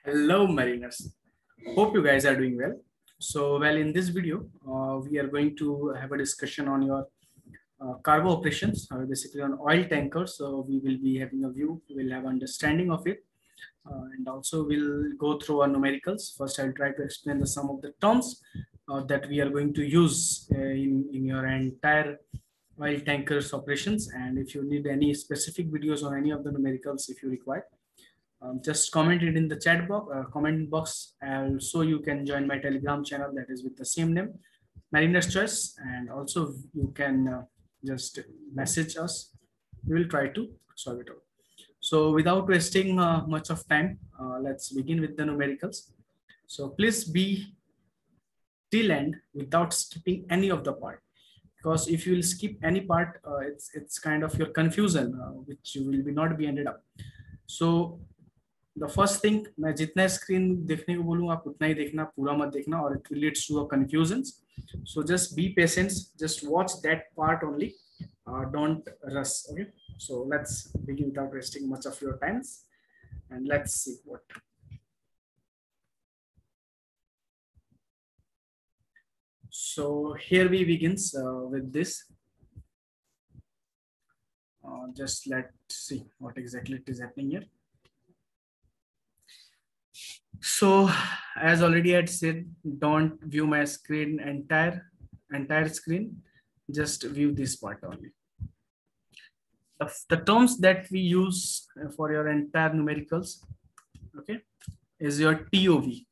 Hello mariners, hope you guys are doing well. In this video, we are going to have a discussion on your cargo operations, basically on oil tankers. So we will be having a view, we will have understanding of it, and also we'll go through our numericals. First, I'll try to explain the some of the terms that we are going to use in your entire oil tankers operations. And if you need any specific videos on any of the numericals, if you require, just comment it in the chat box, comment box. Also, you can join my Telegram channel that is with the same name, Mariner's Choice, and also you can just message us. We will try to solve it out. So, without wasting much of time, let's begin with the numericals. So, please be till end without skipping any of the part, because if you will skip any part, it's kind of your confusion, which you will be not be ended up. So the first thing, मैं जितना screen देखने को बोलूँ आप उतना ही देखना, पूरा मत देखना, और it will lead to a confusions. So just be patient, just watch that part only, don't rush. Okay, so let's begin without wasting much of your times, and let's see what. So here we begins with this. Just let's see what exactly it is happening here. So as already I had said, don't view my screen entire screen, just view this part only. The terms that we use for your entire numericals, okay, is your TOV.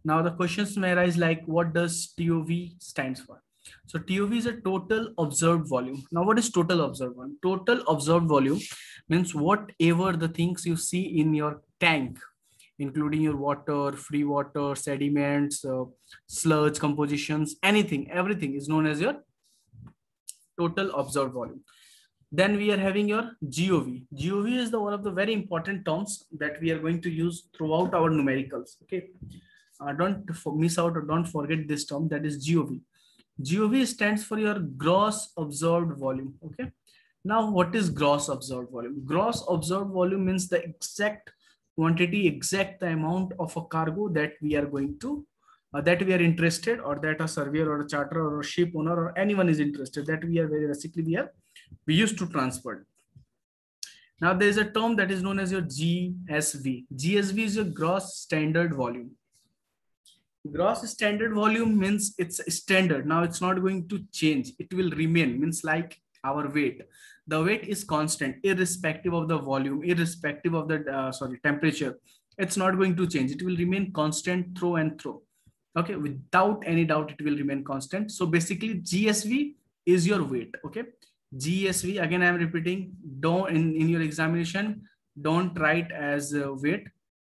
Now the questions may arise like, what does TOV stands for? So TOV is a total observed volume. Now what is total observed volume? Total observed volume means whatever the things you see in your tank, including your water, free water, sediments, sludge compositions, everything is known as your total observed volume. Then we are having your GOV. GOV is the one of the very important terms that we are going to use throughout our numericals. Okay, don't miss out or don't forget this term, that is GOV. GOV stands for your gross observed volume. Okay, now what is gross observed volume? Gross observed volume means the exact quantity, exact amount of a cargo that we are going to, that we are interested, or that a surveyor or a charterer or a ship owner or anyone is interested, that we are we used to transport. Now there is a term that is known as your GSV. GSV is your gross standard volume. Gross standard volume means it's standard. Now it's not going to change. It will remain, means like our weight. The weight is constant, irrespective of the volume, irrespective of the temperature. It's not going to change. It will remain constant through and through. Okay, without any doubt, it will remain constant. So basically, GSV is your weight. Okay, GSV, again I am repeating, don't in your examination don't write as weight,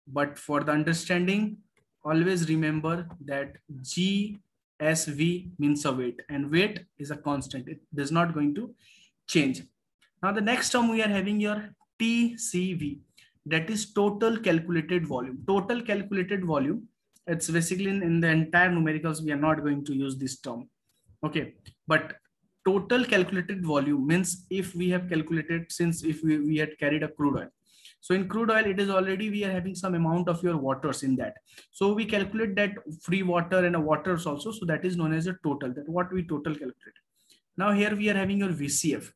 but for the understanding, always remember that GSV means a weight, and weight is a constant. It does not going to change. Now the next term we are having your TCV, that is total calculated volume. Total calculated volume, it's basically in the entire numericals we are not going to use this term. Okay, but total calculated volume means if we have calculated, since if we had carried a crude oil. So in crude oil, it is already, we are having some amount of your waters in that. So we calculate that free water and a waters also. So that is known as a total, that what we total calculate. Now here we are having your VCF.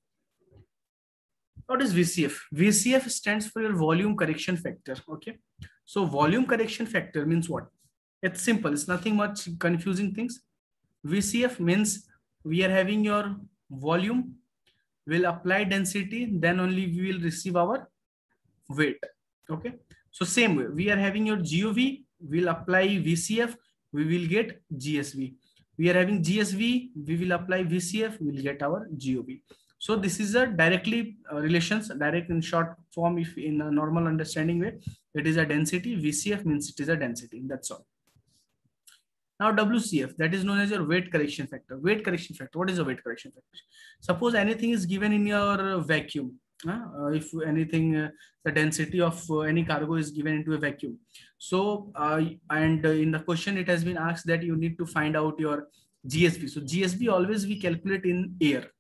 What is VCF? VCF stands for your volume correction factor. Okay. So volume correction factor means what? It's simple. It's nothing much confusing things. VCF means we are having your volume, will apply density, then only we will receive our weight. Okay, so same way we are having your GOV, will apply VCF, we will get GSV. We are having GSV, we will apply VCF, we will get our GOV. So this is a directly relations, direct in short form. If in a normal understanding way, it is a density. VCF means it is a density. That's all. Now WCF, that is known as your weight correction factor. Weight correction factor. What is a weight correction factor? Suppose anything is given in your vacuum. if anything, the density of any cargo is given into a vacuum. So and in the question it has been asked that you need to find out your GSV. So GSV always we calculate in air.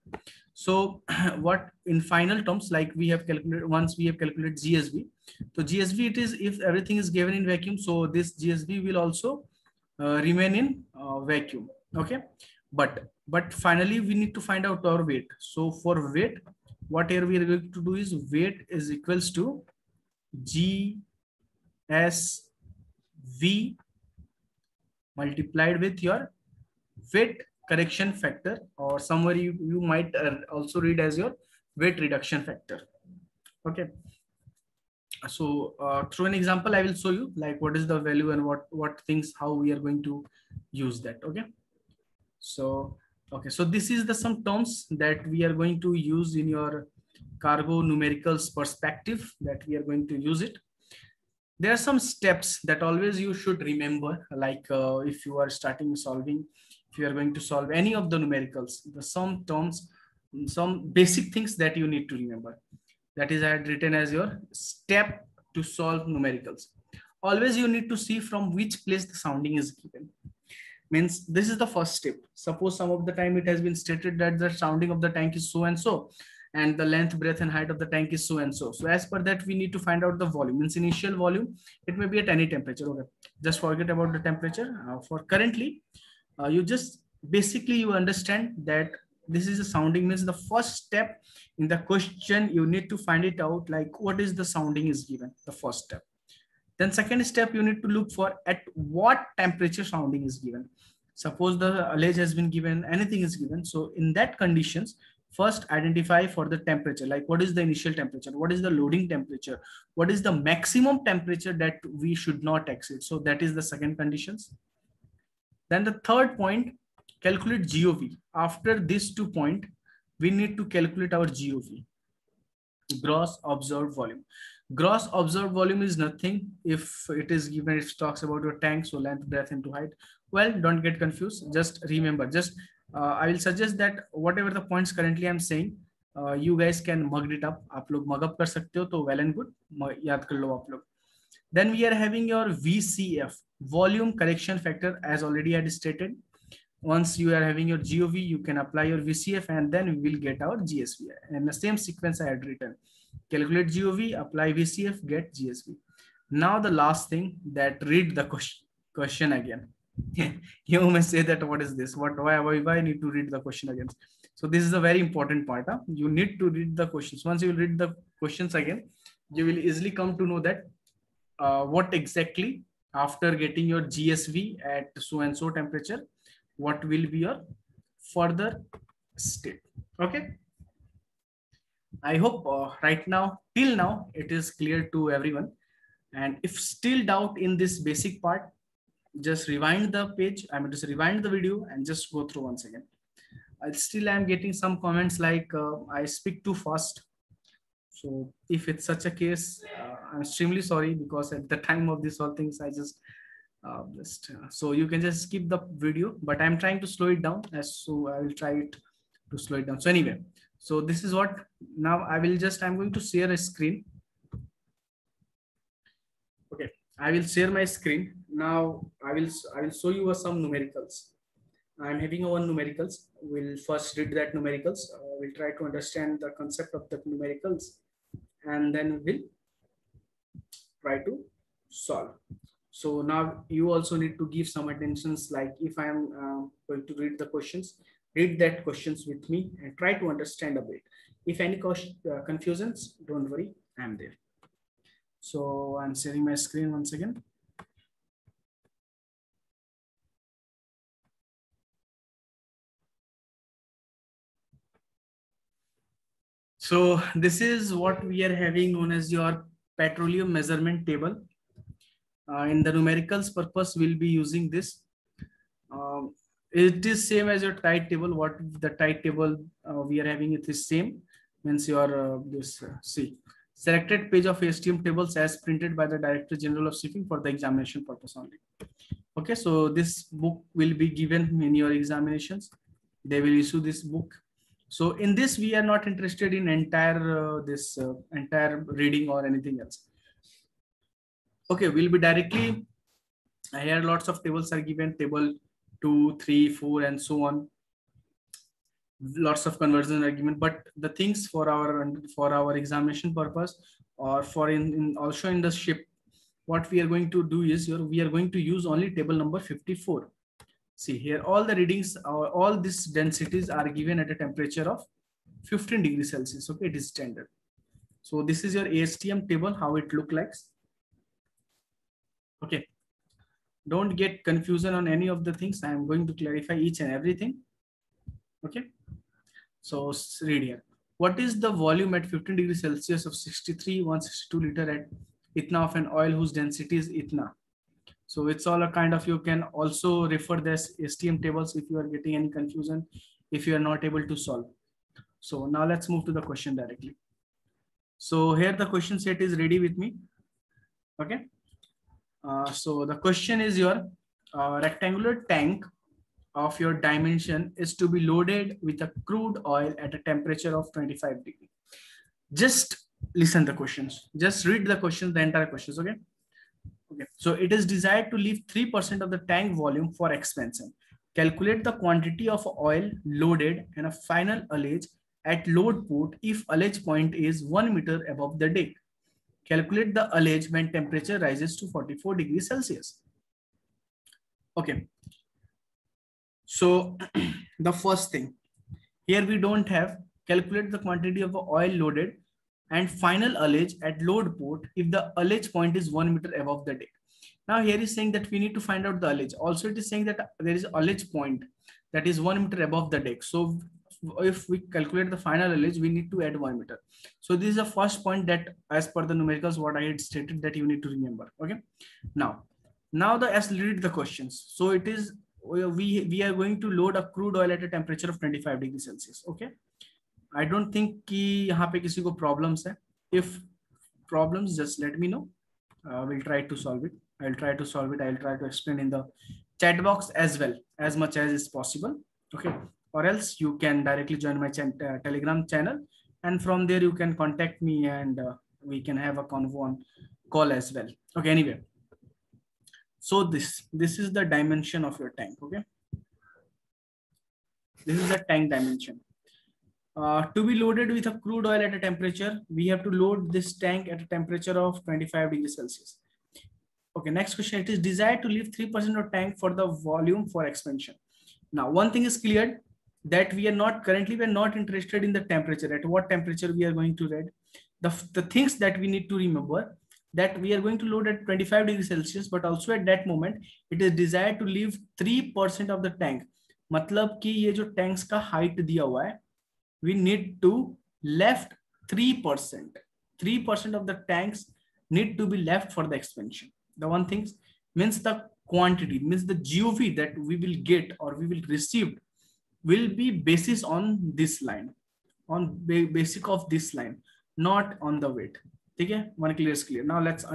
So what in final terms, like we have calculated, once we have calculated GSV, so GSV it is if everything is given in vacuum, so this GSV will also remain in vacuum. Okay, but finally we need to find out our weight. So for weight, what here we are going to do is weight is equals to GSV multiplied with your weight correction factor, or somewhere you might also read as your weight reduction factor. Okay, so through an example I will show you like what is the value and what things, how we are going to use that. Okay, so okay, so this is the some terms that we are going to use in your cargo numericals perspective, that we are going to use it. There are some steps that always you should remember, like if you are starting solving, if you are going to solve any of the numericals, the some terms, some basic things that you need to remember. That is I had written as your step to solve numericals. Always you need to see from which place the sounding is given. Means this is the first step. Suppose some of the time it has been stated that the sounding of the tank is so and so, and the length, breadth, and height of the tank is so and so. So as per that, we need to find out the volume. Means initial volume, it may be at any temperature. Okay, just forget about the temperature. For currently, you just basically you understand that this is a sounding. Means the first step in the question, you need to find it out, like what is the sounding is given, the first step. Then second step, you need to look for at what temperature sounding is given. Suppose the allege has been given, anything is given. So in that conditions, first identify for the temperature, like what is the initial temperature, what is the loading temperature, what is the maximum temperature that we should not exceed. So that is the second conditions. Then the third point, calculate GOV. After these 2 points, we need to calculate our GOV, gross observed volume. Gross observed volume is nothing if it is given, it talks about your tank, so length, breadth into height. Well, don't get confused, just remember, just I will suggest that whatever the points currently I'm saying, you guys can mug it up. आप लोग mug up कर सकते हो, तो well and good, याद कर लो आप लोग. Then we are having your VCF, volume correction factor, as already I had stated. Once you are having your GOV, you can apply your VCF and then we will get our GSV. And the same sequence I had written. Calculate GOV, apply VCF, get GSV. Now the last thing, that read the question again. You may say that what is this? Why I need to read the question again? So this is a very important part. Huh? You need to read the questions. Once you read the questions again, you will easily come to know that what exactly after getting your GSV at so and so temperature, what will be your further step. Okay. I hope right now, till now, it is clear to everyone. And if still doubt in this basic part, just rewind the page. I mean, just rewind the video and just go through once again. Still, I'm getting some comments like I speak too fast. So if it's such a case, I'm extremely sorry, because at the time of this all things, I just so you can just skip the video, but I'm trying to slow it down, so I will try it to slow it down. So anyway, so this is what now I'm going to share a screen. Okay, I will share my screen. Now I will show you some numericals. I'm having one numericals. We'll first read that numericals. We'll try to understand the concept of the numericals, and then we'll try to solve. So now you also need to give some attentions, like if I am going to read the questions, read that questions with me and try to understand a bit. If any confusions, don't worry, I'm there. So I'm sharing my screen once again. So this is what we are having known as your petroleum measurement table. In the numericals purpose, we'll be using this. It is same as your tide table. What the tide table we are having, it is same. Means your see, selected page of STM tables as printed by the Director General of Shipping for the examination purpose only. Okay, so this book will be given in your examinations. They will issue this book. So in this, we are not interested in entire entire reading or anything else. Okay, we'll be directly, here lots of tables are given, table 2, 3, 4, and so on. Lots of conversion are given, but the things for our examination purpose, or for in also in the ship, what we are going to do is we are going to use only table number 54. See here, all the readings, all these densities are given at a temperature of 15 degrees Celsius. Okay, it is standard. So this is your ASTM table, how it look like. Okay, don't get confusion on any of the things. I am going to clarify each and everything. Okay, so read here. What is the volume at 15 degrees Celsius of 63,162 liter at itna of an oil whose density is itna? So it's all a kind of, you can also refer this STM tables if you are getting any confusion, if you are not able to solve. So now let's move to the question directly. So here the question set is ready with me. Okay. So the question is, your rectangular tank of your dimension is to be loaded with a crude oil at a temperature of 25 degrees. Just listen the questions. Just read the questions, the entire questions. Okay. Okay. So it is desired to leave 3% of the tank volume for expansion. Calculate the quantity of oil loaded and a final ullage at load port if ullage point is 1 meter above the deck. Calculate the ullage when temperature rises to 44 degrees Celsius. Okay. So the first thing, here we don't have calculate the quantity of oil loaded and final ullage at load port if the ullage point is 1 meter above the deck. Now here is saying that we need to find out the ullage. Also it is saying that there is ullage point that is 1 meter above the deck. So if we calculate the final ullage, we need to add 1 meter. So this is the first point that as per the numericals, what I had stated that you need to remember. Okay. Now let's read the questions. So it is, we are going to load a crude oil at a temperature of 25 degrees Celsius. Okay. I don't think कि यहाँ पे किसी को problems है. If problems, just let me know. We'll try to solve it. I'll try to solve it. I'll try to explain in the chat box as well, as much as is possible. Okay. Or else you can directly join my Telegram channel, and from there you can contact me, and we can have a convo on call as well. Okay. Anyway, so this is the dimension of your tank. Okay. This is the tank dimension. To be loaded with a crude oil at a temperature, we have to load this tank at a temperature of 25 degrees Celsius. Okay, next question. It is desired to leave 3% of tank for the volume for expansion. Now, one thing is clear, that we are not interested in the temperature. At what temperature we are going to read. The things that we need to remember, that we are going to load at 25 degrees Celsius, but also at that moment, it is desired to leave 3% of the tank. मतलब कि ये जो tanks का height दिया हुआ है, we need to left 3%. 3% of the tanks need to be left for the expansion. The one thing means the quantity, means the GOV that we will get or we will receive will be basis on this line, on basic of this line, not on the weight. Okay, one clear is clear. Now let's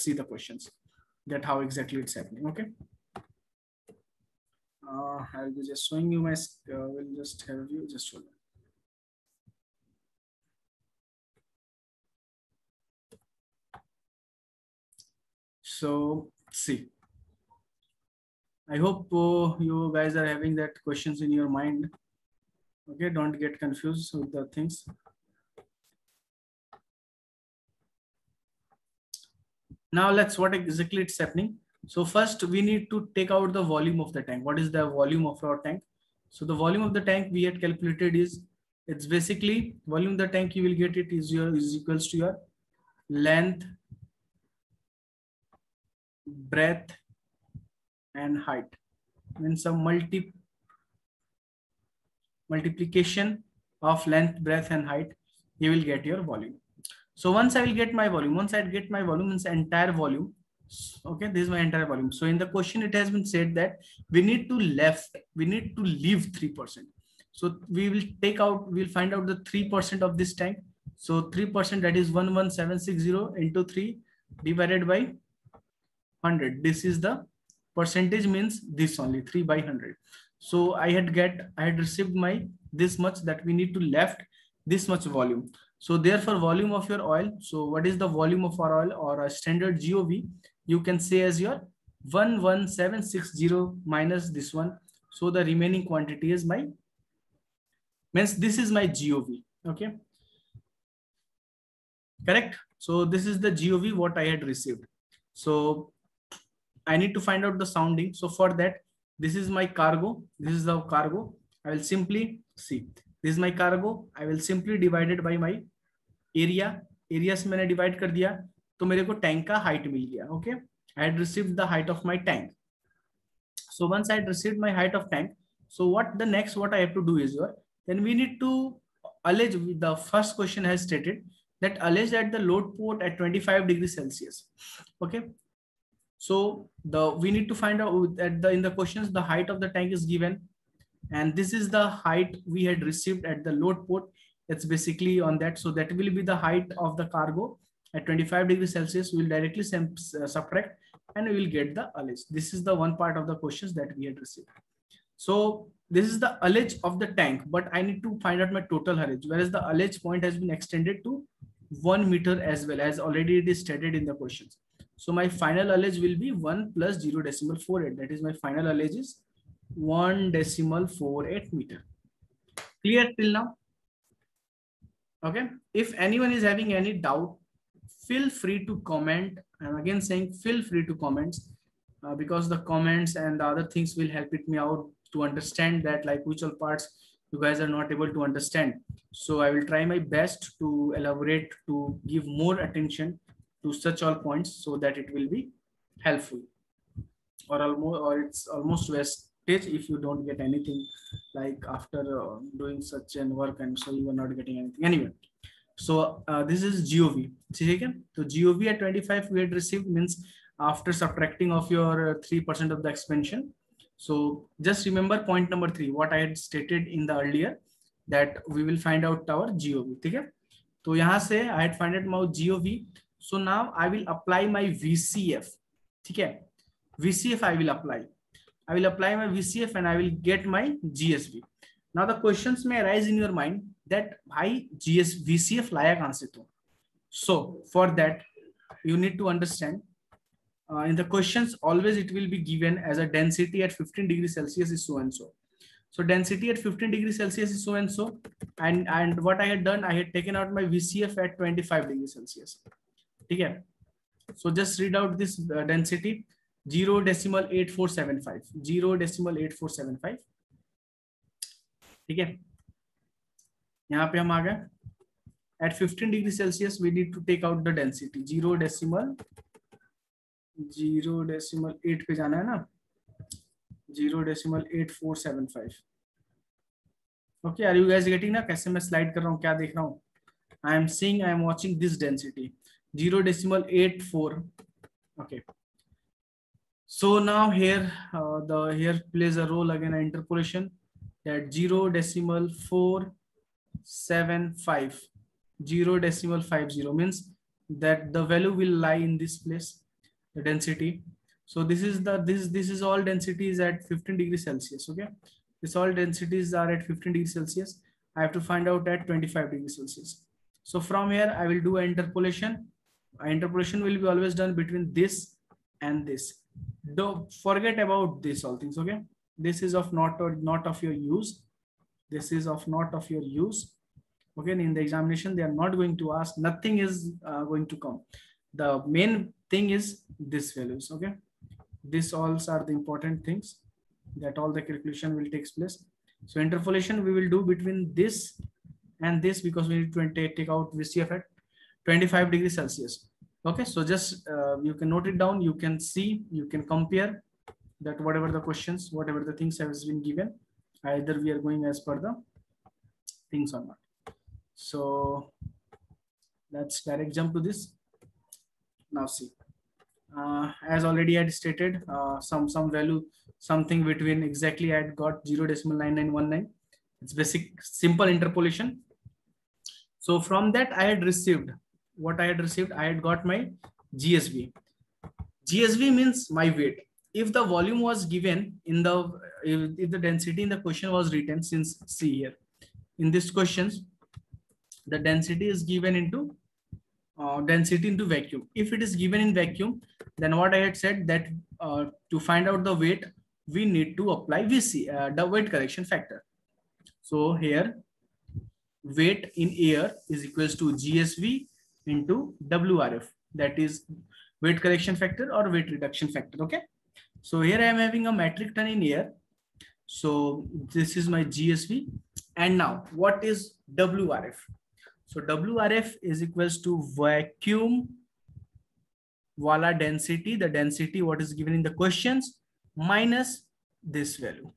see the questions, that how exactly it's happening. Okay. I'll be just showing you my, we'll just have you just hold on. So see, I hope you guys are having that questions in your mind. Okay, don't get confused with the things. Now let's, what exactly it's happening. So first we need to take out the volume of the tank. What is the volume of our tank? So the volume of the tank we had calculated is, it's basically volume of the tank, you will get it is equals to your length, breadth and height. Means some multiplication of length, breadth and height, you will get your volume. So once I will get my volume, once I get my volume, means entire volume. Okay, this is my entire volume. So in the question, it has been said that we need to leave 3%. So we will take out, we'll find out the 3% of this tank. So 3%, that is 11760 into 3 divided by 100. This is the percentage, means this only 3 by 100. So I had received my this much, that we need to left this much volume. So therefore volume of your oil. So what is the volume of our oil, or a standard GOV? You can say as your 11760 minus this one. So the remaining quantity is my, means this is my GOV. Okay. Correct. So this is the GOV what I had received. So I need to find out the sounding. So for that, this is my cargo. This is the cargo. I will simply see. This is my cargo. I will simply divide it by my area. Area से मैंने divide कर दिया, तो मेरे को tank का height मिल गया. Okay. I had received the height of my tank. So once I had received my height of tank, so what the next what I have to do is, then we need to allege. The first question has stated that allege at the load port at 25 degrees Celsius. Okay. So we need to find out that in the questions the height of the tank is given, and this is the height we had received at the load port. It's basically on that. So that will be the height of the cargo at 25 degrees Celsius. We'll directly subtract and we will get the allege. This is the one part of the questions that we had received. So this is the allege of the tank, but I need to find out my total allege, whereas the allege point has been extended to 1 meter as well, as already it is stated in the questions. So my final allege will be 1 plus 0.48. That is my final allege is 1.48 meter. Clear till now? Okay. If anyone is having any doubt, feel free to comment. I'm again saying feel free to comment, because the comments and the other things will help me out to understand that, like, which all parts you guys are not able to understand. So I will try my best to elaborate, to give more attention to such all points, so that it will be helpful, or it's almost wastage if you don't get anything, like after doing such an work, and so you are not getting anything anyway. So this is GOV. So GOV at 25 we had received, means after subtracting of your 3% of the expansion. So just remember point number 3, what I had stated in the earlier, that we will find out our GOV. Okay. So यहाँ से I had find out my GOV. So now I will apply my VCF. Okay. VCF I will apply. I will apply my VCF and I will get my GSV. Now the questions may arise in your mind that why VCF लाया कहाँ से तो? So for that you need to understand. In the questions always it will be given as a density at 15 degrees Celsius is so and so. So density at 15 degrees Celsius is so and so, and what I had done, I had taken out my VCF at 25 degrees Celsius. Okay. So just read out this density 0.8475. 0.8475. ठीक है. यहाँ पे हम आ गए. At 15 degrees Celsius we need to take out the density 0.08 पे जाना है ना. 0.8475. Okay, are you guys getting ना कैसे मैं स्लाइड कर रहा हूँ, क्या देख रहा हूँ? I am seeing, I am watching this density 0.84. Okay. So now here here plays a role again, interpolation, that 0.475. 0.50 means that the value will lie in this place, the density. So this is the this is all densities at 15 degrees Celsius. Okay, this all densities are at 15 degrees Celsius. I have to find out at 25 degrees Celsius. So from here I will do an interpolation. Interpolation will be always done between this and this. Don't forget about this all things. Okay, this is of not of your use. This is of not of your use. Okay, in the examination they are not going to ask, nothing is going to come. The main thing is this values. Okay, this all are the important things that all the calculation will take place. So interpolation we will do between this and this, because we need to take out VCF at 25 degrees Celsius. Okay, so just you can note it down, you can see, you can compare that whatever the questions, whatever the things has been given, either we are going as per the things or not. So let's direct jump to this. Now see, as already I had stated, some value, something between exactly I had got 0.9919. It's basic simple interpolation. So from that I had received what I had received. I had got my GSV. GSV means my weight. if the volume was given in the, if the density in the question was written, since see here in this questions, the density is given into density into vacuum. If it is given in vacuum, then what I had said that to find out the weight, we need to apply VC, the weight correction factor. So here weight in air is equals to GSV into WRF, that is weight correction factor or weight reduction factor. Okay, so here I am having a metric ton in air, so this is my GSV. And now what is WRF? So WRF is equals to vacuum wala density, the density what is given in the questions, minus this value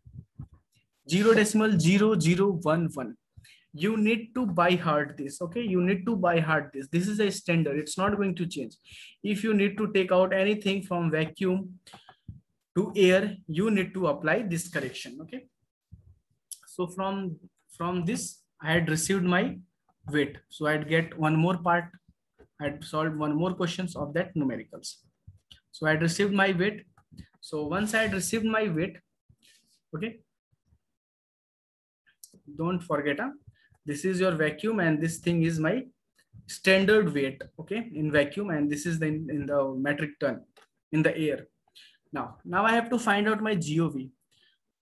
0.0011. You need to buy hard this. Okay, you need to buy hard this. This is a standard, it's not going to change. If you need to take out anything from vacuum to air, you need to apply this correction. Okay, so from this I had received my weight, so I'd get one more part, I'd solved one more questions of that numericals. So I'd received my weight. So once I had received my weight, okay, don't forget, this is your vacuum and this thing is my standard weight, okay, in vacuum, and this is the in the metric ton in the air. Now I have to find out my GOV.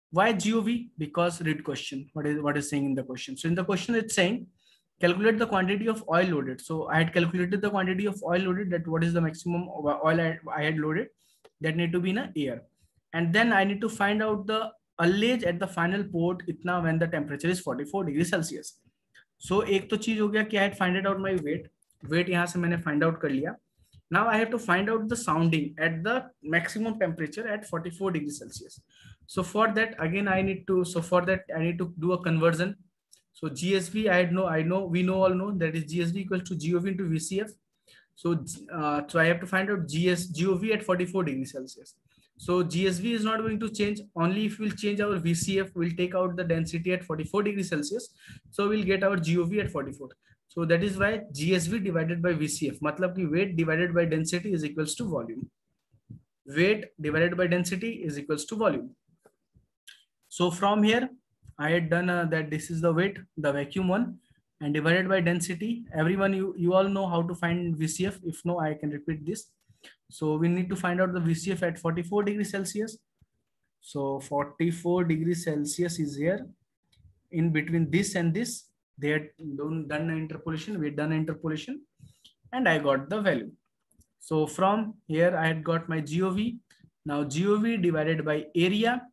Why GOV? Because read question. What is saying in the question? So in the question it's saying calculate the quantity of oil loaded. So I had calculated the quantity of oil loaded, that what is the maximum oil I had loaded, that need to be in a air. And then I need to find out the ullage at the final port itna when the temperature is 44 degrees Celsius. So एक तो चीज हो गया कि I had find out my weight. Weight यहाँ से मैंने find out कर लिया. Now I have to find out the sounding at the maximum temperature at 44 degrees Celsius. So for that again I need to do a conversion. So GSV, we all know that is GSV equals to GOV into VCF. So I have to find out GOV at 44 degrees Celsius. So GSV is not going to change. Only if we'll change our VCF, we'll take out the density at 44 degrees Celsius. So we'll get our GOV at 44. So that is why GSV divided by VCF. मतलब कि weight divided by density is equals to volume. Weight divided by density is equals to volume. So from here, I had done that this is the weight, the vacuum one, and divided by density. Everyone, you all know how to find VCF. If no, I can repeat this. So we need to find out the VCF at 44 degrees Celsius. So 44 degrees Celsius is here. In between this and this, they had done an interpolation. We had done an interpolation, and I got the value. So from here, I had got my GOV. Now GOV divided by area.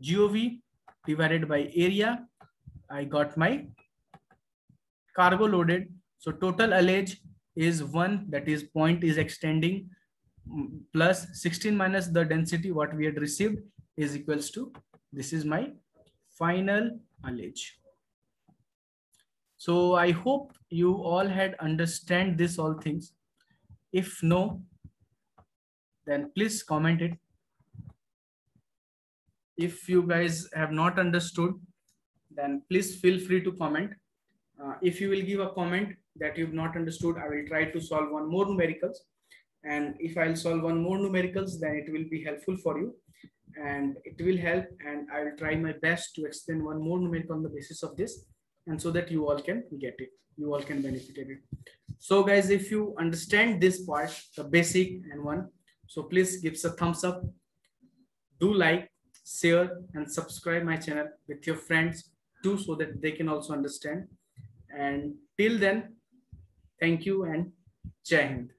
GOV divided by area, I got my cargo loaded. So total ullage is 1, that is point is extending, plus 16 minus the density what we had received is equals to, this is my final ullage. So I hope you all had understand this all things. If no, then please comment it. If you guys have not understood, then please feel free to comment. If you will give a comment that you've not understood, I will try to solve one more numericals. And if I'll solve one more numericals, then it will be helpful for you. And it will help, and I will try my best to explain one more numerical on the basis of this, and so that you all can get it, you all can benefit it. So guys, if you understand this part, the basic and one, so please give us a thumbs up, do like, share and subscribe my channel with your friends too, so that they can also understand. And till then, thank you and Jai Hind.